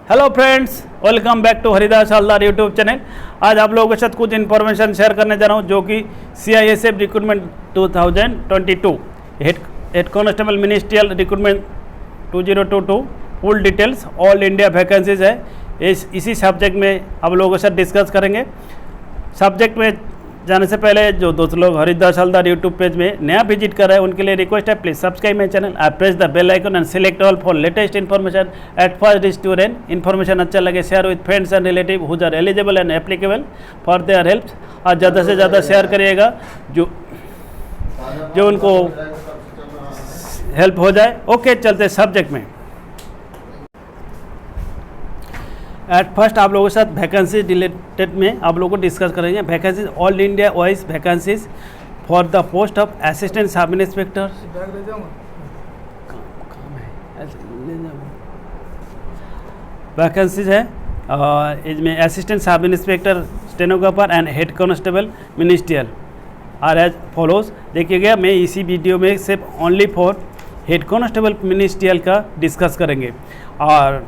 Hello friends, welcome back to Haridas Haldar YouTube channel. आज आप लोगों के साथ कुछ इन्फॉर्मेशन शेयर करने जा रहा हूं जो कि CISF recruitment 2022 head constable ministerial recruitment 2022 full details all India vacancies है। इसी सब्जेक्ट में आप लोगों के साथ डिस्कस करेंगे। सब्जेक्ट में जाने से पहले जो दोस्त लोग हरिदास हलदार यूट्यूब पेज में नया विजिट कर रहे हैं उनके लिए रिक्वेस्ट है, please subscribe my channel, I press the bell icon and select all for latest information at first student. Information अच्छा लगे share with friends and relative whose are eligible and applicable for their help. और ज़्यादा से ज़्यादा share करिएगा जो उनको help हो जाए। ओके, चलते सब्जेक्ट में। एट फर्स्ट आप लोगों के साथ वैकेंसी रिलेटेड में आप लोगों को डिस्कस करेंगे। Vacancies all India wise vacancies for the post of assistant sub inspector. Vacancies है इसमें assistant sub inspector stenographer and head constable ministerial are as follows. देखिएगा, मैं इसी वीडियो में सिर्फ only for head constable ministerial का discuss करेंगे और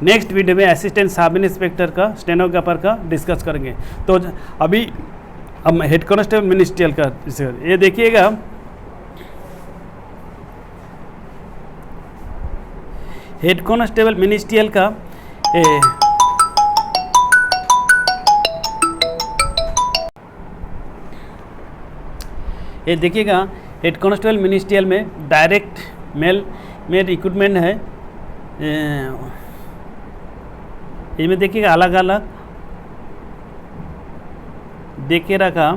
नेक्स्ट वीडियो में असिस्टेंट सब इंस्पेक्टर का स्टेनोग्राफर का डिस्कस करेंगे। तो अभी हम हेड कांस्टेबल मिनिस्ट्रियल का ये देखिएगा। हेड कांस्टेबल मिनिस्ट्रियल का ये देखिएगा, हेड कांस्टेबल मिनिस्ट्रियल में डायरेक्ट मेल में रिक्रूटमेंट है। इसमें देखिएगा अलग अलग देखिए रखा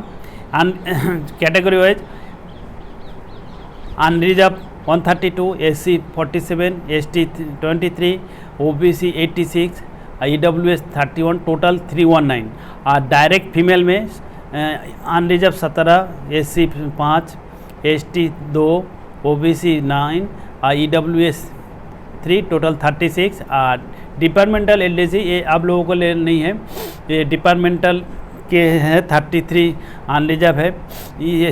category wise. Unreserved 132, SC 47, ST 23, OBC 86, EWS 31, total 319। और डायरेक्ट फीमेल में अनरिजर्व 17, SC 5, ST 2, OBC 9 और EWS 3, टोटल 36। और डिपार्टमेंटल LDC ये आप लोगों को ले नहीं है, ये डिपार्टमेंटल के हैं 33 अनरिजर्व है।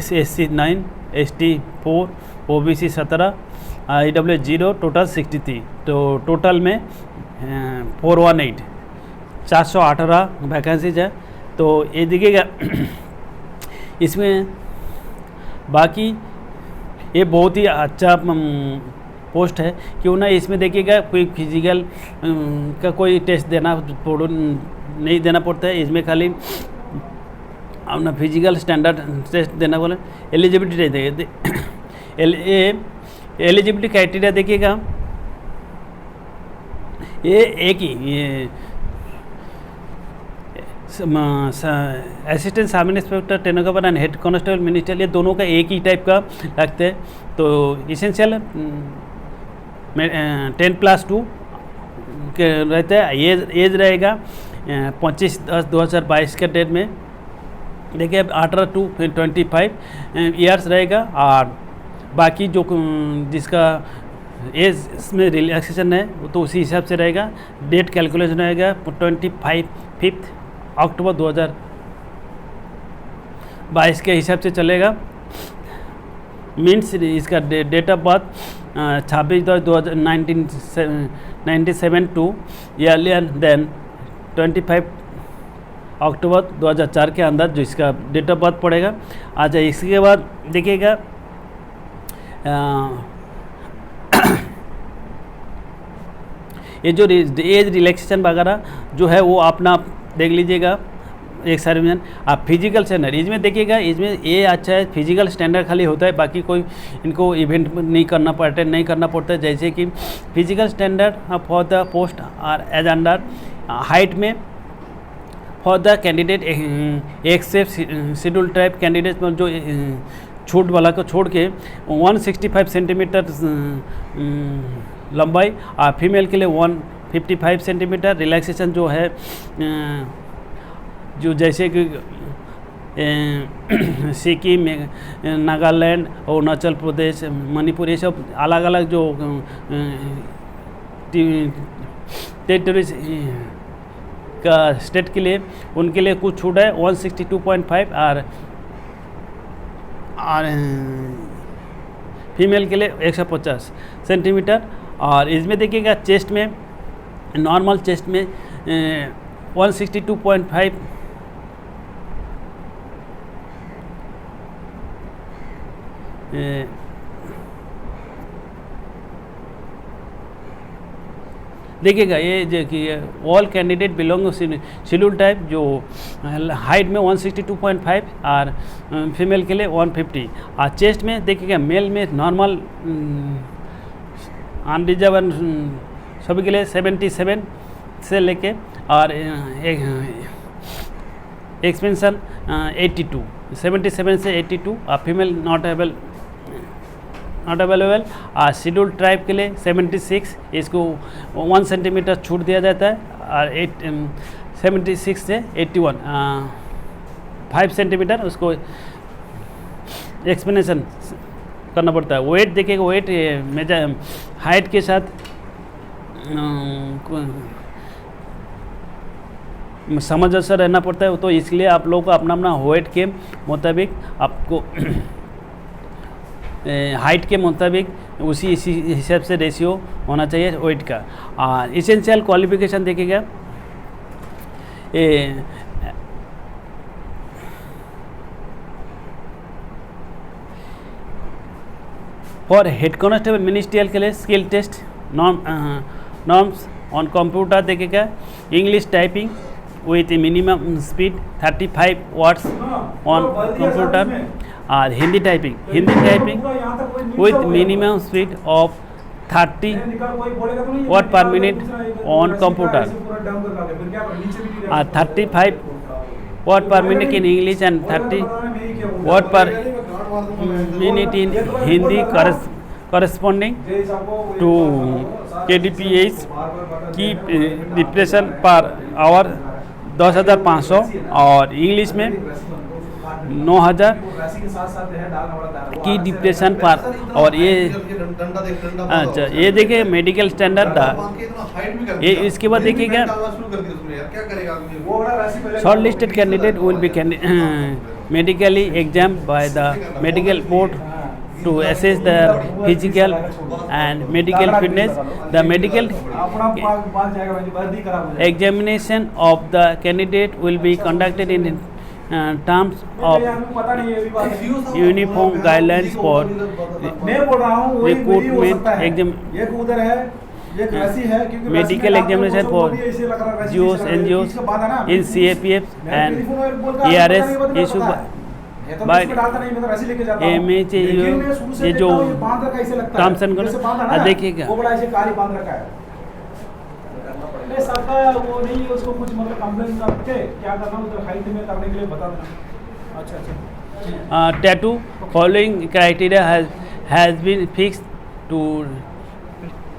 SC 9, ST 4, OBC 17, EWS 0, total 63। तो टोटल में 418 418 वैकेंसीज है। तो ये देखिएगा इसमें बाकी ये बहुत ही अच्छा पोस्ट है, क्यों ना इसमें देखिएगा कोई फिजिकल का कोई टेस्ट नहीं देना पड़ता है। इसमें खाली अपना फिजिकल स्टैंडर्ड टेस्ट देना बोले। एलिजिबिलिटी देखिए, एलिजिबिलिटी क्राइटेरिया देखिएगा, ये एक ही ये assistant sub inspector stenographer and head constable ministerial, ये दोनों का एक ही टाइप का रखते हैं। तो इसेंशियल 10+2 के रहते हैं। एज रहेगा 25/10/2022 के डेट में देखिए 18 to 25 ईयर्स रहेगा। और बाकी जो जिसका एज में रिलैक्सेशन है वो तो उसी हिसाब से रहेगा। डेट कैलकुलेशन रहेगा 25 अक्टूबर 2022 के हिसाब से चलेगा। मीन्स इसका date of birth 26/10/1997 to earlier than 25 October 2004 के अंदर जो इसका डेट ऑफ बर्थ पड़ेगा। अच्छा, इसके बाद देखिएगा ये जो एज रिलैक्सेशन वगैरह जो है वो अपना देख लीजिएगा एक सर्विजन। आप फिजिकल स्टैंडर्ड इसमें देखिएगा, इसमें ये अच्छा है फिजिकल स्टैंडर्ड खाली होता है, बाकी कोई इनको इवेंट नहीं करना पड़ता है। जैसे कि physical standard for the post are age under height में for the candidate except schedule tribe candidate में जो छूट वाला को छोड़ के 165 सेंटीमीटर लंबाई और फीमेल के लिए 155 सेंटीमीटर। रिलैक्सेशन जो है जो जैसे कि सिक्किम, नागालैंड, अरुणाचल प्रदेश, मणिपुर, ये सब अलग अलग जो टेरिटरीज का स्टेट के लिए उनके लिए कुछ छूट है 162.5 और फीमेल के लिए 150 सेंटीमीटर। और इसमें देखिएगा चेस्ट में नॉर्मल चेस्ट में 162.5 देखिएगा ये जो कि all candidate belong schedule type जो हाइट में 162.5 और फीमेल के लिए 150 और चेस्ट में देखिएगा मेल में नॉर्मल अनरिजर्व सभी के लिए 77 से लेके और एक्सपेंशन 82 77 से 82 और फीमेल नॉट अवेलेबल और शेड्यूल ट्राइब के लिए 76 इसको 1 सेंटीमीटर छूट दिया जाता है और 76 से 81 5 सेंटीमीटर उसको एक्सप्लेनेशन करना पड़ता है। वेट देखिएगा वेट मेजर हाइट के साथ सामंजस्य रहना पड़ता है, तो इसलिए आप लोगों को अपना अपना वेट के मुताबिक आपको हाइट के मुताबिक उसी हिसाब से रेशियो होना चाहिए वेट का। और इसेंशियल क्वालिफिकेशन देखिएगा फॉर हेड कांस्टेबल मिनिस्ट्रियल के लिए skill test norms on computer देखिएगा English typing with minimum speed 35 words on computer और Hindi typing with minimum speed of 30 word per minute on computer और 35 word per minute in English and 30 word per minute in Hindi corresponding to KDPH की depression per hour 10,500 और English में 9,000 की depression पर। और ये अच्छा ये देखिए मेडिकल स्टैंडर्ड था ये। इसके बाद देखिएगा short listed candidate will be medically examined by the medical board to assess their physical and medical fitness. The medical examination of the candidate will be conducted in terms of uniform guidelines for recruitment medical examination for GOs, NGOs in CAPF and ARS issued by MHAU। ये जो terms and condition देखिएगा उसको कुछ मतलब complaint करके क्या करना उधर हाइट में करने के लिए बता देना। अच्छा tattoo following criteria has been fixed to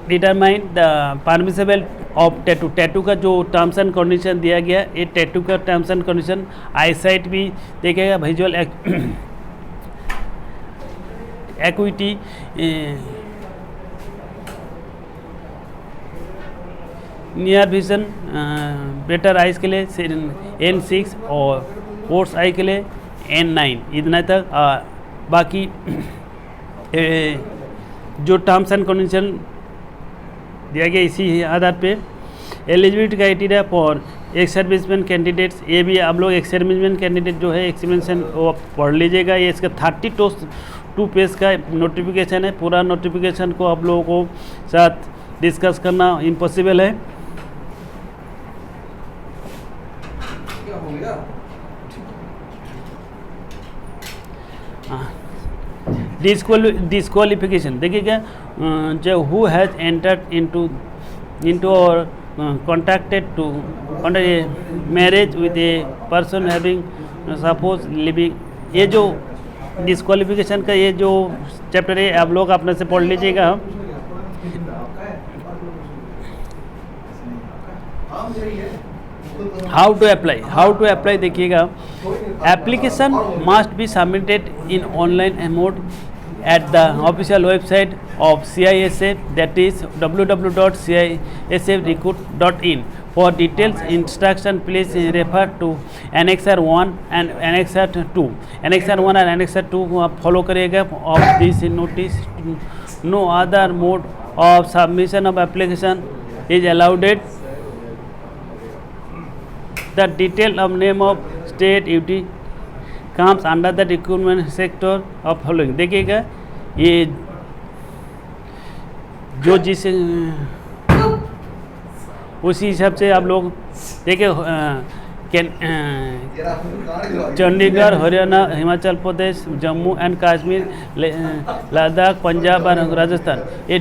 determine the permissible of tattoo. Tattoo का जो टर्म्स एंड कंडीशन दिया गया ये टैटू का टर्म्स एंड कंडीशन आईसाइट भी देखेगा visual equity near vision better eyes के लिए N6 और फोर्स आई के लिए N9 इतना तक। बाकी जो टर्म्स एंड कंडीशन दिया गया इसी आधार पे eligibility criteria for ex serviceman candidates ये भी आप लोग एक्स सर्विसमैन कैंडिडेट जो है एक्सपीरियंस वो पढ़ लीजिएगा। ये इसका 32 पेज का नोटिफिकेशन है। पूरा नोटिफिकेशन को आप लोगों को साथ डिस्कस करना इम्पॉसिबल है। डिस्क्वालिफिकेशन देखिएगा जो हु हैज़ एंटर्ड इनटू और contacted to marriage with a person having spouse living. ये जो डिस्क्वालिफिकेशन का ये जो चैप्टर है आप लोग अपने से पढ़ लीजिएगा। हाउ टू अप्लाई देखिएगा application must be submitted in online mode at the official website of CISF, that is www.cisfrecruit.in. For details instruction please refer to Annexer 1 and Annexer 2. Annexer 1 and Annexer 2 follow करिएगा of this notice. No other mode of submission of application is allowed the detail of name of state UT comes under the recruitment sector of following. देखिएगा ये जो जिस उसी हिसाब से आप लोग देखिए चंडीगढ़, हरियाणा, हिमाचल प्रदेश, जम्मू एंड कश्मीर, लद्दाख, पंजाब और राजस्थान। ये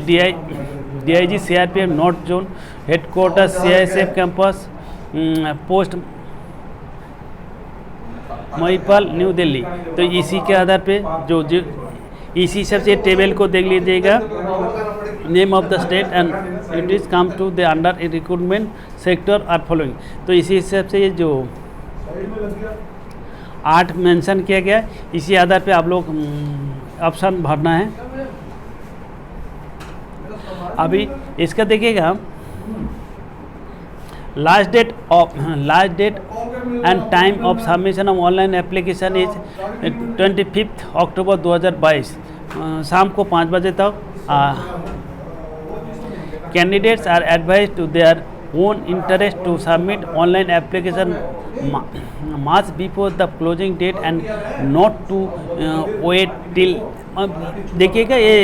DIG CRPF north zone headquarter CISF campus post Mahipal new Delhi. तो इसी के आधार पे जो इसी हिसाब से टेबल को देख लीजिएगा। Name of the state and it is come to the under recruitment sector are following. तो इसी हिसाब से ये जो 8 मेंशन किया गया, इसी आधार पे आप लोग ऑप्शन भरना है। अभी इसका देखिएगा last date and time of submission of online application is 25 October 2022 शाम को 5 बजे तक। Candidates are advised to their own interest to submit online application much before the closing date and not to wait till। देखिएगा ये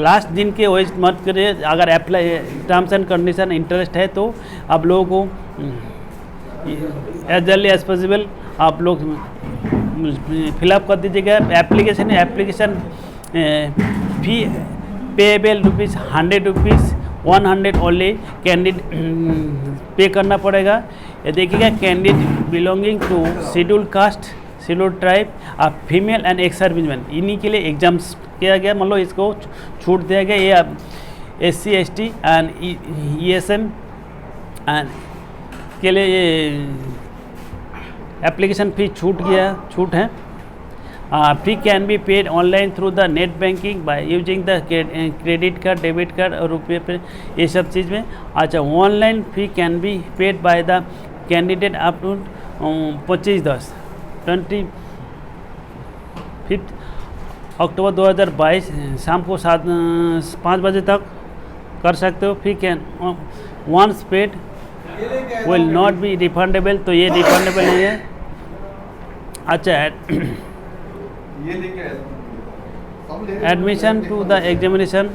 last दिन के waste मत करिए। अगर apply terms and condition interest है तो आप लोगों को एज जल्दी एज पॉसिबल आप लोग फिलअप कर दीजिएगा। Application fee payable ₹100 100 only candidate pay करना पड़ेगा। ये देखिएगा candidate belonging to schedule caste, schedule tribe, female and ex serviceman, इन्हीं के लिए एग्जाम्स किया गया। मतलब इसको छूट दिया गया। ये SC ST and ESM and के लिए ये एप्लीकेशन फी छूट है। Fee can be paid online through the net banking by using the credit card, debit card और रुपये पे ये सब चीज़ में। अच्छा, online fee can be paid by the candidate up to 25/10 25 October 2022 शाम को 5 बजे तक कर सकते हो। Fee can once paid will not be refundable. तो ये रिफंडेबल नहीं है। अच्छा, एडमिशन टू द एग्जामिनेशन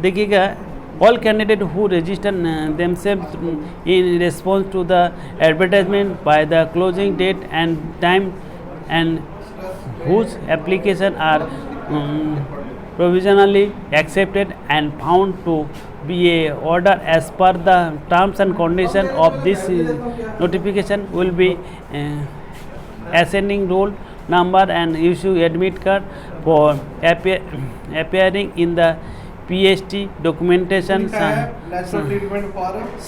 देखिएगा all candidate who register themselves in response to the advertisement by the closing date and time and whose application are provisionally accepted and found to be a order as per the terms and condition of this notification will be ascending roll number and issue admit card for appearing in the PST documentation.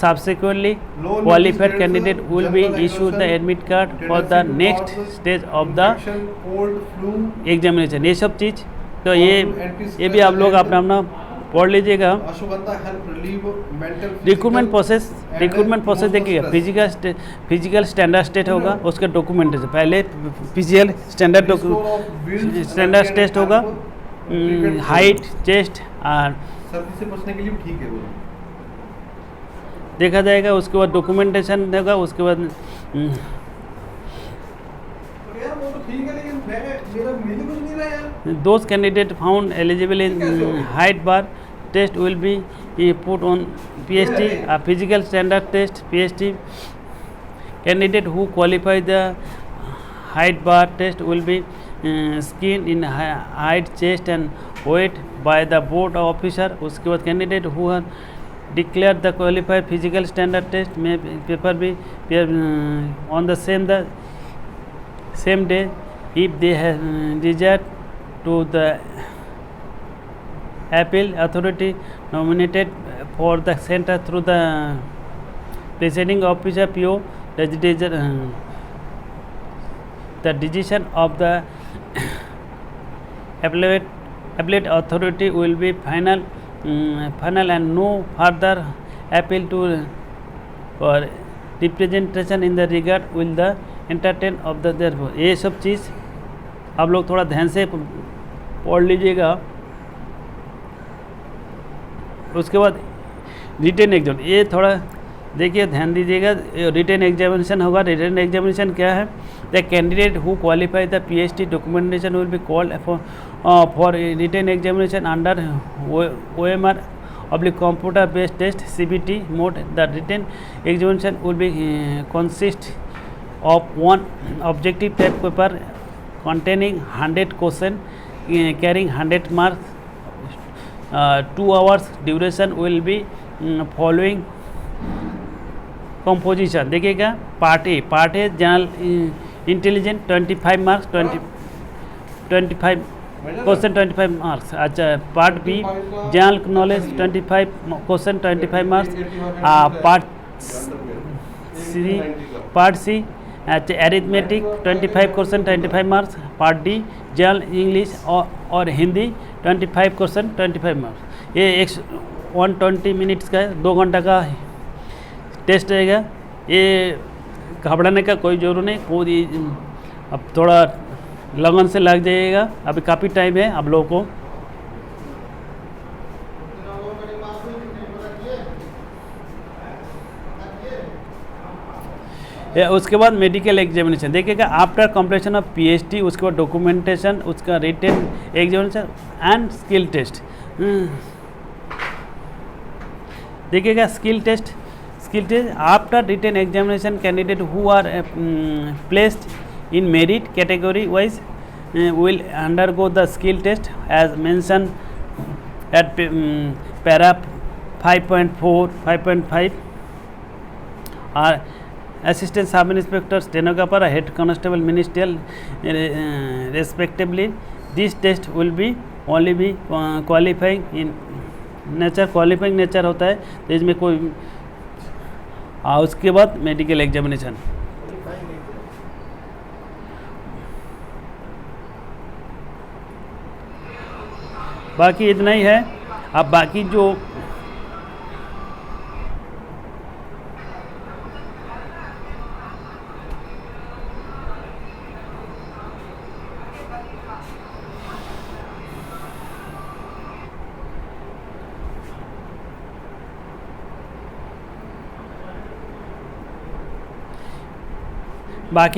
Subsequently qualified candidate will be issued the admit card for the next stage of the examination। ये सब चीज़ तो ये भी आप लोग अपना पढ़ लीजिएगा। रिक्रूटमेंट प्रोसेस देखिएगा। फिजिकल स्टैंडर्ड टेस्ट होगा, उसके डॉक्यूमेंटेशन पहले फिजिकल स्टैंडर्ड टेस्ट होगा, हाइट, चेस्ट और सर्दी से बचने के लिए भी ठीक है वो देखा जाएगा। उसके बाद डॉक्यूमेंटेशन होगा। उसके बाद those candidate found eligible in height bar test will be put on PST, a physical standard test PST. Candidate who qualify the height bar test will be screened in height, chest and weight by the board officer. उसके बाद candidate who are declared the qualified physical standard test may paper be on the same day if they have desired to the appeal authority nominated for the center through the presiding officer PO. The decision of the appellate authority will be final and no further appeal to or representation in the regard will the entertain of the therefore। ये सब चीज़ आप लोग थोड़ा ध्यान से पढ़ लीजिएगा। उसके बाद रिटेन एग्जाम, ये थोड़ा देखिए ध्यान दीजिएगा, रिटेन एग्जामिनेशन होगा। रिटेन एग्जामिनेशन क्या है? The candidate who qualify the PhD documentation will be called for written examination under OMR computer based test CBT mode. The written examination will be consist of one objective type paper containing 100 question carrying 100 marks. 2 hours duration will be following composition. देखिएगा part A general intelligent 25 marks 25 question 25 marks. अच्छा, part B general knowledge 25 question 25 marks. Part C अच्छा arithmetic 25 question 25 marks. Part D general English और Hindi 25 question 25 marks. ये 120 minutes का 2 घंटा का test रहेगा। ये घबराने का कोई ज़रूरत नहीं, खुद ही अब थोड़ा लगन से लग जाइएगा, अभी काफ़ी टाइम है आप लोगों को। उसके बाद मेडिकल एग्जामिनेशन देखिएगा आफ्टर कंप्लीशन ऑफ PhD, उसके बाद डॉक्यूमेंटेशन, उसका written examination and skill test. देखिएगा skill test after written examination candidate who are placed in merit category wise will undergo the skill test as mentioned at para 5.4 5.5 are assistant sub inspector stenographer head constable ministerial respectively. This test will be only be qualifying in nature, qualifying nature होता है, तो इसमें कोई उसके बाद medical examination. बाकी इतना ही है। अब बाकी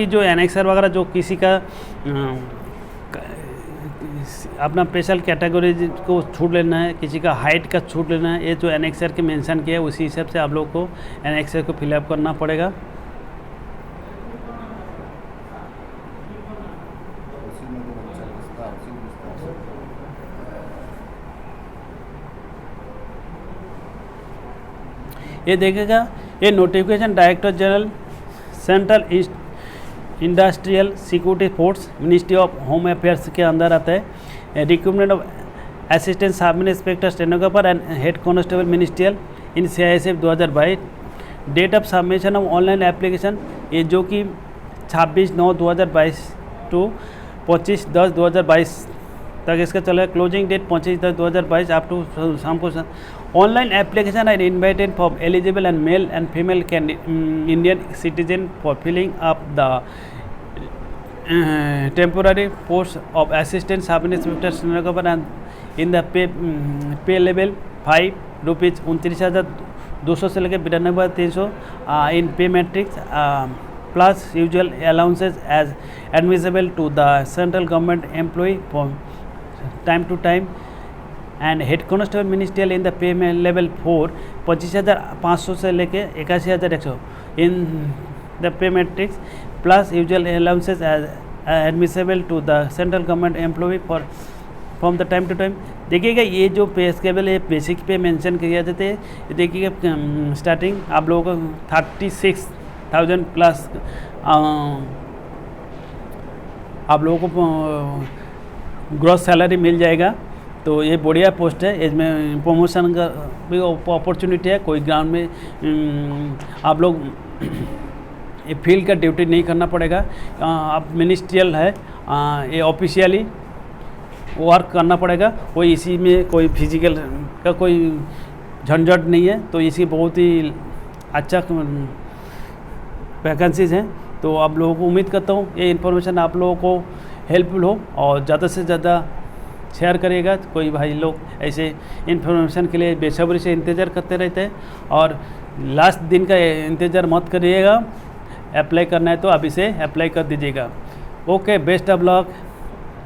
जो एनेक्सर वगैरह जो किसी का अपना स्पेशल कैटेगरी को छूट लेना है, किसी का हाइट का छूट लेना है, ये जो एनेक्सर के मेंशन किया है उसी हिसाब से आप लोग को एनेक्सर को फिलअप करना पड़ेगा। ये देखेगा, ये notification director general central industrial security force ministry of home affairs के अंदर आता है। Recruitment of assistant sub inspector stenographer and head constable ministerial in CISF 2022। Date of submission of online application ये जो कि 26/9/2022 टू 25/10/2022 तक इसका चलेगा। क्लोजिंग डेट 25/10/2022 अप टू शाम को। Online application are invited for eligible and male and female Indian citizen for filling up the temporary post of assistant sub inspector stenographer and in the pay level 5 rupees 29,200 से लेकर 92,300 in pay matrix plus usual allowances as admissible to the central government employee from time to time and head constable ministerial in the pay level 4 25,500 से लेकर 81,100 in the pay matrix plus usual allowances as admissible to the central government employee for from the time to time। देखिएगा ये जो पे scale है basic पे mention किया जाते हैं। देखिएगा स्टार्टिंग आप लोगों को 36,000 प्लस आप लोगों को ग्रॉस सैलरी मिल जाएगा। तो ये बढ़िया पोस्ट है, इसमें प्रमोशन का भी अपॉर्चुनिटी है। कोई ग्राउंड में आप लोग ये फील्ड का ड्यूटी नहीं करना पड़ेगा। अब मिनिस्ट्रियल है, ये ऑफिशियली वर्क करना पड़ेगा। कोई इसी में कोई फिजिकल का कोई झंझट नहीं है, तो इसी बहुत ही अच्छा वैकेंसीज हैं। तो आप लोगों को उम्मीद करता हूँ ये इन्फॉर्मेशन आप लोगों को हेल्पफुल हो और ज़्यादा से ज़्यादा शेयर करिएगा। कोई भाई लोग ऐसे इन्फॉर्मेशन के लिए बेसब्री से इंतज़ार करते रहते हैं, और लास्ट दिन का इंतज़ार मत करिएगा। अप्लाई करना है तो अभी से अप्लाई कर दीजिएगा। Okay, best of luck.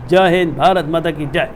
जय हिंद, भारत माता की जय।